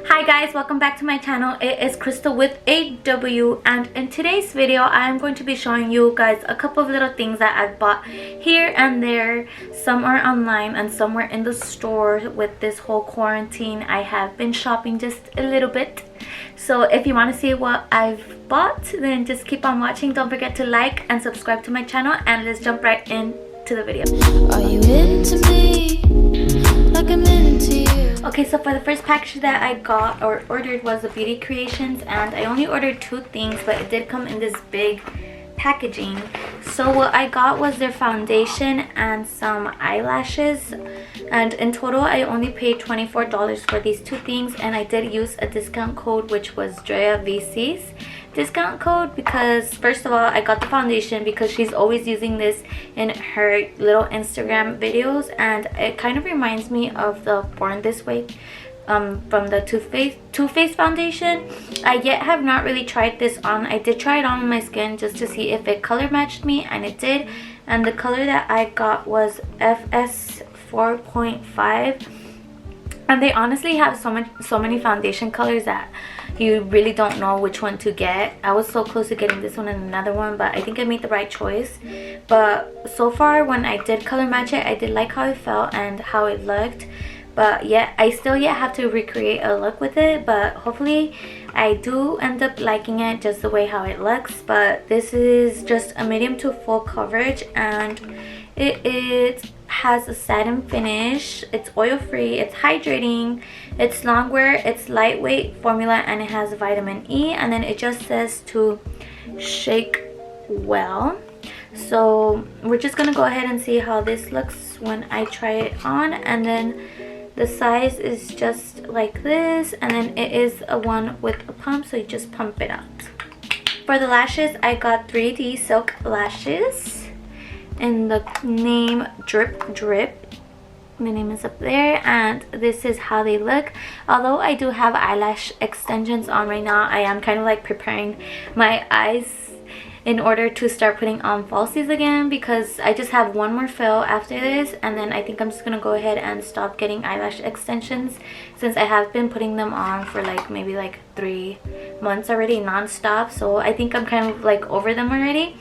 Hi guys, welcome back to my channel. It is Crystal with AW, and in today's video I am going to be showing you guys a couple of little things that I've bought here and there. Some are online and some were in the store. With this whole quarantine, I have been shopping just a little bit. So if you want to see what I've bought, then just keep on watching. Don't forget to like and subscribe to my channel, and let's jump right into the video. Are you into me like I'm into you? Okay, so for the first package that I got or ordered was the Beauty Creations, and I only ordered 2 things, but it did come in this big packaging. So what I got was their foundation and some eyelashes, and in total I only paid $24 for these 2 things, and I did use a discount code, which was Drea VC's discount code, because first of all I got the foundation because she's always using this in her little Instagram videos, and it kind of reminds me of the Born This Way from the Too Faced foundation. I yet have not really tried this on. I did try it on my skin just to see if it color matched me, and it did, and the color that I got was FS 4.5, and they honestly have so many foundation colors that you really don't know which one to get. I was so close to getting this one and another one, but I think I made the right choice. But so far, when I did color match it, I did like how it felt and how it looked. But I still have to recreate a look with it, but hopefully I do end up liking it just the way how it looks. But this is just a medium to full coverage, and it has a satin finish. It's oil free, it's hydrating, it's long wear, it's lightweight formula, and it has vitamin E, and then it just says to shake well. So we're just gonna go ahead and see how this looks when I try it on. And then the size is just like this, and then it is a one with a pump, so you just pump it out. For the lashes, I got 3D silk lashes in the name Drip Drip. The name is up there, and this is how they look. Although I do have eyelash extensions on right now, I am kind of like preparing my eyes in order to start putting on falsies again, because I just have one more fill after this, and then I think I'm just gonna go ahead and stop getting eyelash extensions, since I have been putting them on for like maybe like 3 months already non-stop. So I think I'm kind of like over them already.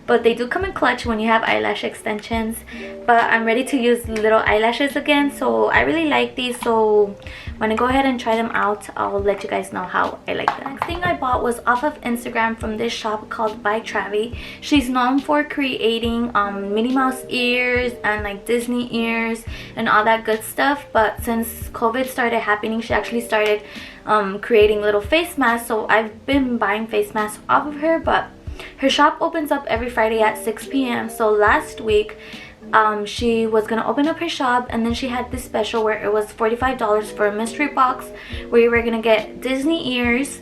But they do come in clutch when you have eyelash extensions. But I'm ready to use little eyelashes again, so I really like these. So when I go ahead and try them out, I'll let you guys know how I like them. Next thing I bought was off of Instagram from this shop called By Travi. She's known for creating Minnie Mouse ears and like Disney ears and all that good stuff. But since COVID started happening, she actually started creating little face masks. So I've been buying face masks off of her, but her shop opens up every Friday at 6 p.m. So last week she was gonna open up her shop, and then she had this special where it was $45 for a mystery box where you were gonna get Disney ears,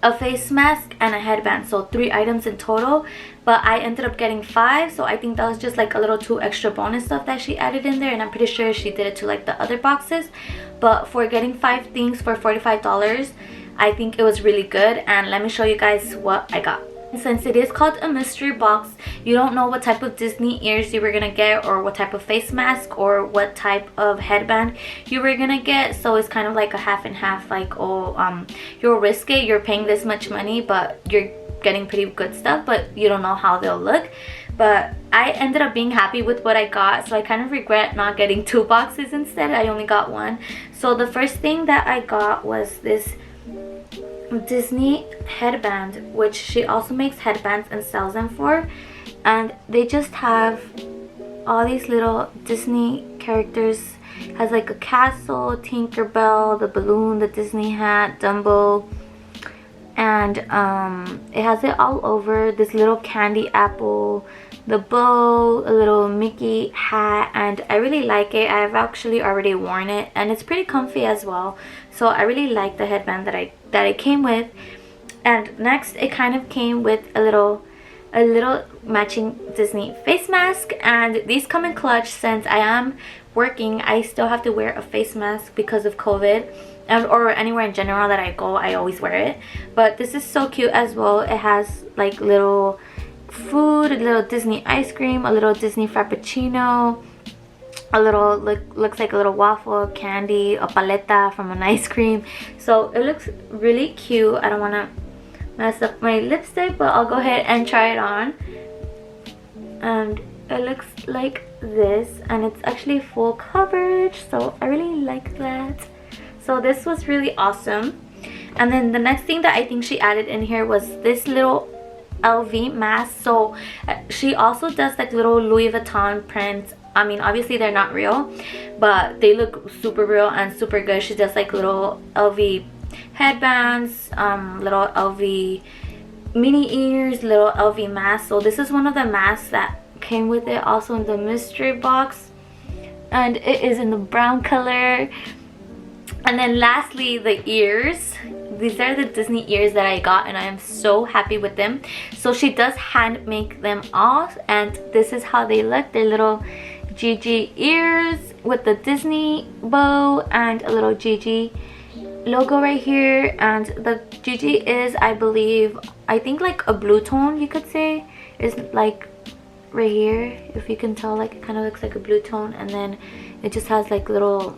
a face mask, and a headband. So 3 items in total, but I ended up getting 5. So I think that was just like a little 2 extra bonus stuff that she added in there, and I'm pretty sure she did it to like the other boxes. But for getting 5 things for $45, I think it was really good. And let me show you guys what I got. Since it is called a mystery box, you don't know what type of Disney ears you were gonna get, or what type of face mask, or what type of headband you were gonna get. So it's kind of like a half and half, like, oh, you'll risk it, you're paying this much money, but you're getting pretty good stuff, but you don't know how they'll look. But I ended up being happy with what I got, so I kind of regret not getting 2 boxes instead. I only got 1. So the first thing that I got was this Disney headband, which she also makes headbands and sells them for, and they just have all these little Disney characters. It has like a castle, Tinkerbell, the balloon, the Disney hat, Dumbo, and it has it all over. This little candy apple, the bow, a little Mickey hat, and I really like it. I've actually already worn it, and it's pretty comfy as well. So I really like the headband that it came with. And next, it kind of came with a little matching Disney face mask, and these come in clutch. Since I am working, I still have to wear a face mask because of COVID, or anywhere in general that I go, I always wear it. But this is so cute as well. It has like little food, a little Disney ice cream, a little Disney frappuccino, a little looks like a little waffle candy, a paleta from an ice cream. So it looks really cute. I don't want to mess up my lipstick, but I'll go ahead and try it on. And it looks like this, and it's actually full coverage, so I really like that. So this was really awesome. And then the next thing that I think she added in here was this little LV mask. So she also does like little Louis Vuitton prints. I mean, obviously they're not real, but they look super real and super good. She does like little LV headbands, little LV mini ears, little LV masks. So this is one of the masks that came with it, also in the mystery box, and it is in the brown color. And then lastly, the ears. These are the Disney ears that I got, and I am so happy with them. So she does hand make them all, and this is how they look. They're little GG ears with the Disney bow and a little GG logo right here. And the GG is, I think like a blue tone, you could say, is like right here. If you can tell, like it kind of looks like a blue tone, and then it just has like little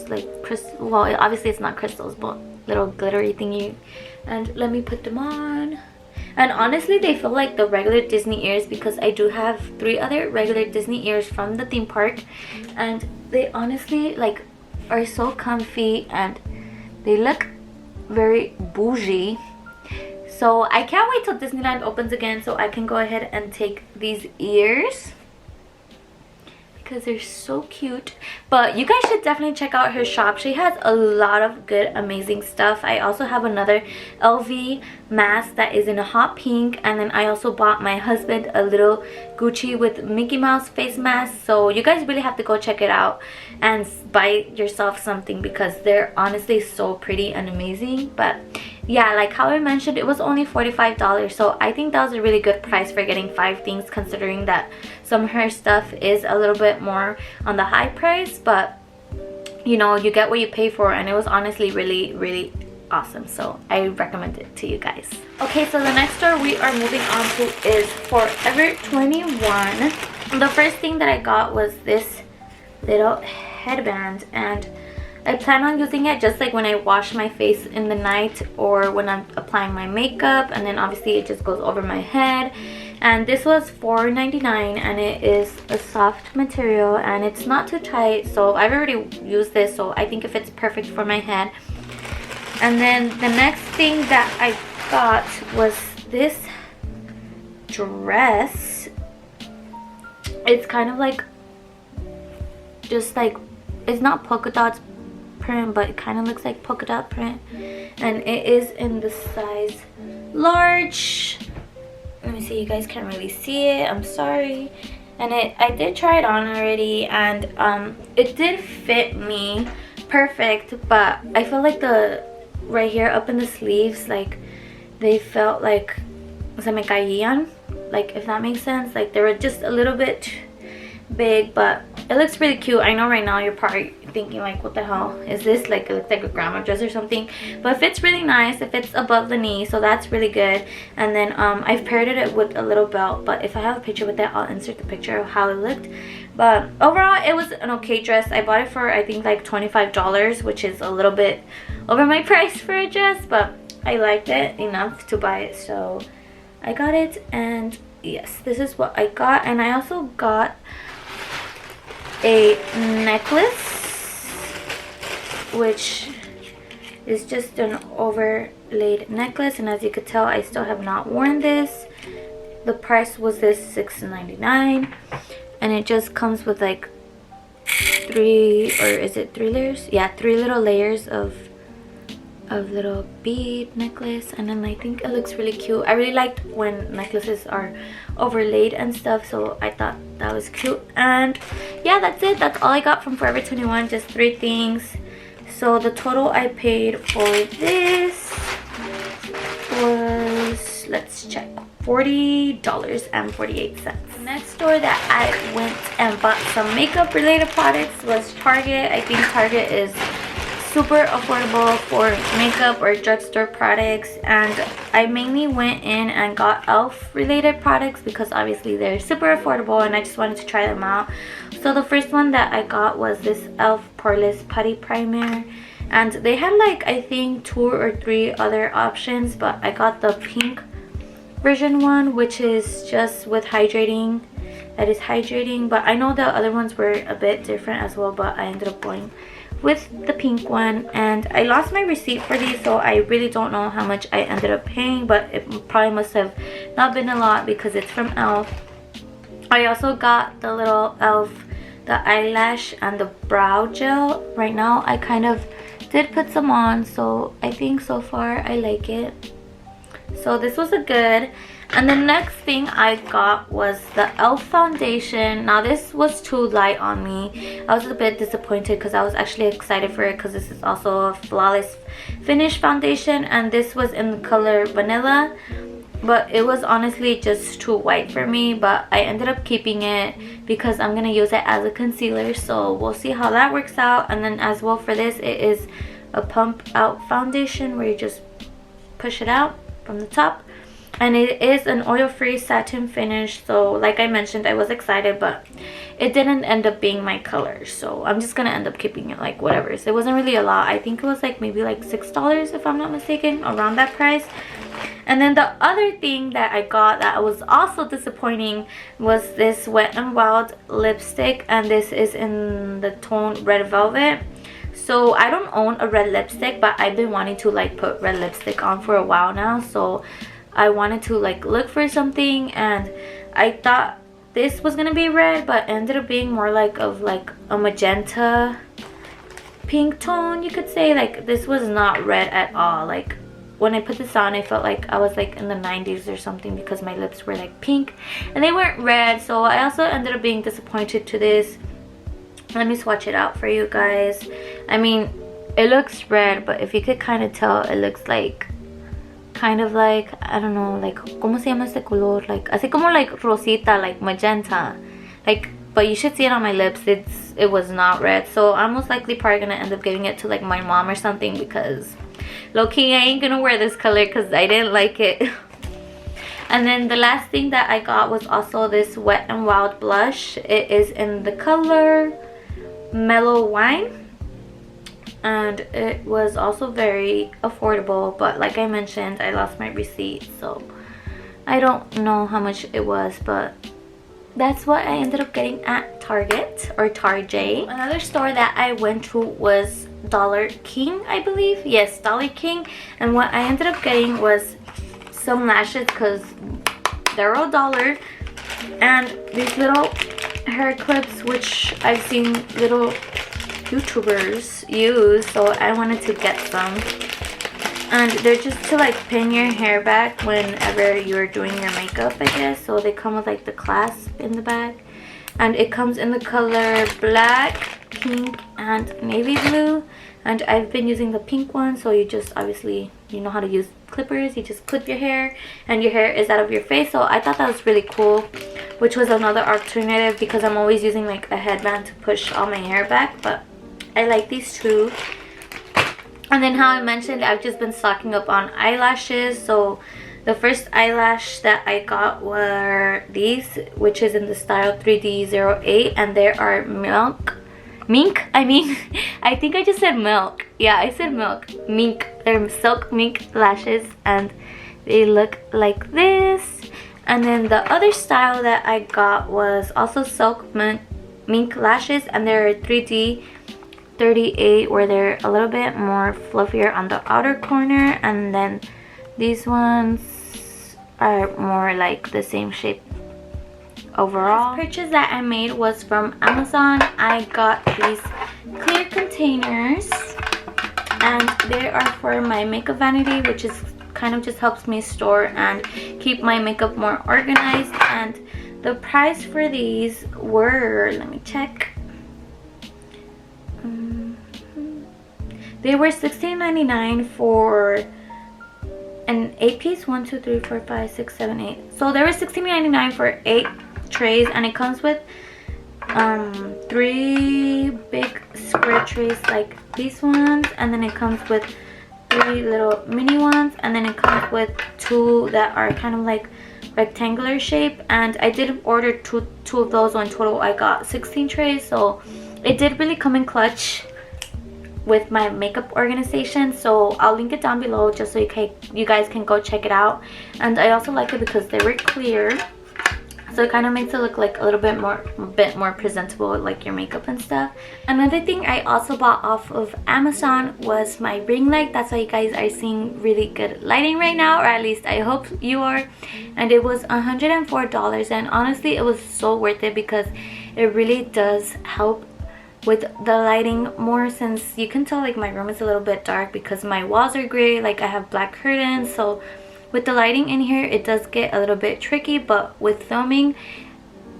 like crystal, well obviously it's not crystals, but little glittery thingy. And let me put them on. And honestly, they feel like the regular Disney ears, because I do have 3 other regular Disney ears from the theme park, and they honestly like are so comfy and they look very bougie. So I can't wait till Disneyland opens again so I can go ahead and take these ears, because they're so cute. But you guys should definitely check out her shop. She has a lot of good, amazing stuff. I also have another LV mask that is in a hot pink, and then I also bought my husband a little Gucci with Mickey Mouse face mask. So you guys really have to go check it out and buy yourself something, because they're honestly so pretty and amazing. But yeah, like how I mentioned, it was only $45, so I think that was a really good price for getting 5 things, considering that some of her stuff is a little bit more on the high price. But you know, you get what you pay for, and it was honestly really awesome. So I recommend it to you guys. Okay, so the next store we are moving on to is Forever 21. The first thing that I got was this little headband, and I plan on using it just like when I wash my face in the night, or when I'm applying my makeup, and then obviously it just goes over my head. And this was $4.99, and it is a soft material and it's not too tight, so I've already used this, so I think it fits perfect for my head. And then the next thing that I got was this dress. It's kind of like, just like, it's not polka dots print, but it kind of looks like polka dot print, and it is in the size large. Let me see, you guys can't really see it, I'm sorry. And I did try it on already, and it did fit me perfect, but I feel like the right here up in the sleeves, like they felt like se me caían, like, if that makes sense. Like they were just a little bit big, but it looks really cute. I know right now you're probably thinking like, what the hell is this? Like, it looks like a grandma dress or something, but it fits really nice. It fits above the knee, so that's really good. And then I've paired it with a little belt, but if I have a picture with it, I'll insert the picture of how it looked. But overall, it was an okay dress. I bought it for, I think, like $25, which is a little bit over my price for a dress, but I liked it enough to buy it, so I got it. And yes, this is what I got. And I also got a necklace, which is just an overlaid necklace, and as you could tell, I still have not worn this. The price was this $6.99, and it just comes with like 3 layers? Yeah, 3 little layers of little bead necklace. And then I think it looks really cute. I really liked when necklaces are overlaid and stuff, so I thought that was cute. And yeah, that's it. That's all I got from Forever 21, just 3 things. So the total I paid for this was, let's check, $40.48. The next store that I went and bought some makeup related products was Target. I think Target is super affordable for makeup or drugstore products, and I mainly went in and got elf related products because obviously they're super affordable and I just wanted to try them out. So So the first one that I got was this e.l.f. Perlis Putty Primer. And they had like, I think 2 or 3 other options, but I got the pink version one, which is just with hydrating. That is hydrating, but I know the other ones were a bit different as well, but I ended up going with the pink one. And I lost my receipt for these, so I really don't know how much I ended up paying, but it probably must have not been a lot because it's from e.l.f. I also got the little e.l.f. the eyelash and the brow gel. Right now I kind of did put some on, so I think so far I like it. So this was a good. And the next thing I got was the e.l.f. foundation. Now this was too light on me. I was a bit disappointed because I was actually excited for it because this is also a flawless finish foundation, and this was in the color vanilla, but it was honestly just too white for me. But I ended up keeping it because I'm gonna use it as a concealer, so we'll see how that works out. And then as well for this, it is a pump out foundation where you just push it out from the top, and it is an oil-free satin finish. So like I mentioned, I was excited, but it didn't end up being my color, so I'm just gonna end up keeping it like whatever. So it wasn't really a lot. I think it was like maybe like $6 if I'm not mistaken, around that price. And then the other thing that I got that was also disappointing was this Wet n Wild lipstick, and this is in the tone Red Velvet. So I don't own a red lipstick, but I've been wanting to like put red lipstick on for a while now, so I wanted to like look for something, and I thought this was gonna be red, but ended up being more like of like a magenta pink tone, you could say. Like this was not red at all. Like when I put this on, I felt like I was like in the 90s or something because my lips were like pink and they weren't red. So I also ended up being disappointed to this. Let me swatch it out for you guys. I mean, it looks red, but if you could kind of tell, it looks like kind of like, I don't know, like ¿cómo se llama este color? Like así como like rosita, like magenta, like, but you should see it on my lips. It was not red, so I'm most likely probably gonna end up giving it to like my mom or something, because low-key I ain't gonna wear this color because I didn't like it. And then the last thing that I got was also this Wet n Wild blush. It is in the color Mellow Wine, and it was also very affordable, but like I mentioned, I lost my receipt, so I don't know how much it was, but that's what I ended up getting at Target or Tarjay. Another store that I went to was Dollar King, I believe. Yes, Dollar King. And what I ended up getting was some lashes because they're $1, and these little hair clips, which I've seen little YouTubers use, so I wanted to get some. And they're just to like pin your hair back whenever you're doing your makeup, I guess. So they come with like the clasp in the back, and it comes in the color black, pink, and navy blue. And I've been using the pink one, so you just obviously, you know how to use clippers. You just clip your hair and your hair is out of your face. So I thought that was really cool, which was another alternative because I'm always using like a headband to push all my hair back, but I like these too. And then how I mentioned, I've just been stocking up on eyelashes. So the first eyelash that I got were these, which is in the style 3D08, and they are mink, I mean, I think I just said milk. Yeah, I said milk. Mink. They're silk mink lashes, and they look like this. And then the other style that I got was also silk mink lashes, and they're 3D 38, where they're a little bit more fluffier on the outer corner, and then these ones are more like the same shape overall. The purchase that I made was from Amazon. I got these clear containers, and they are for my makeup vanity, which is kind of just helps me store and keep my makeup more organized. And the price for these were, let me check, they were $16.99 for an 8-piece. 1, 2, 3, 4, 5, 6, 7, 8. So they were $16.99 for 8 trays, and it comes with 3 big square trays like these ones, and then it comes with 3 little mini ones, and then it comes with 2 that are kind of like rectangular shape, and I did order two of those. So in total I got 16 trays, so it did really come in clutch with my makeup organization. So I'll link it down below just so you guys can go check it out. And I also like it because they were clear, so it kind of makes it look like a little bit more presentable, like your makeup and stuff. Another thing I also bought off of Amazon was my ring light. That's why you guys are seeing really good lighting right now, or at least I hope you are. And it was $104, and honestly it was so worth it because it really does help with the lighting more, since you can tell like my room is a little bit dark because my walls are gray, like I have black curtains. So with the lighting in here it does get a little bit tricky, but with filming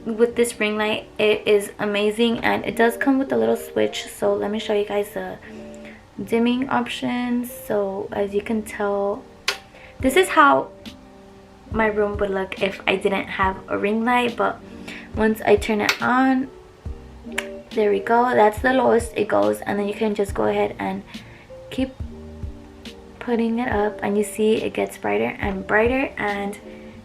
with this ring light it is amazing. And it does come with a little switch, so let me show you guys the dimming options. So as you can tell, this is how my room would look if I didn't have a ring light, but once I turn it on, there we go, that's the lowest it goes, and then you can just go ahead and keep putting it up, and you see it gets brighter and brighter, and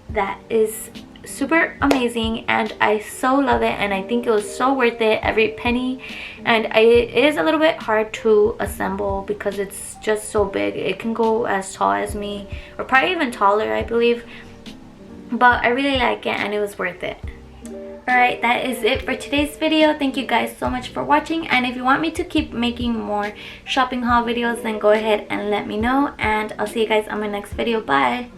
that is super amazing. And I so love it, and I think it was so worth it, every penny. And it is a little bit hard to assemble because it's just so big. It can go as tall as me, or probably even taller, I believe, but I really like it and it was worth it. Alright, that is it for today's video. Thank you guys so much for watching, and if you want me to keep making more shopping haul videos, then go ahead and let me know, and I'll see you guys on my next video. Bye!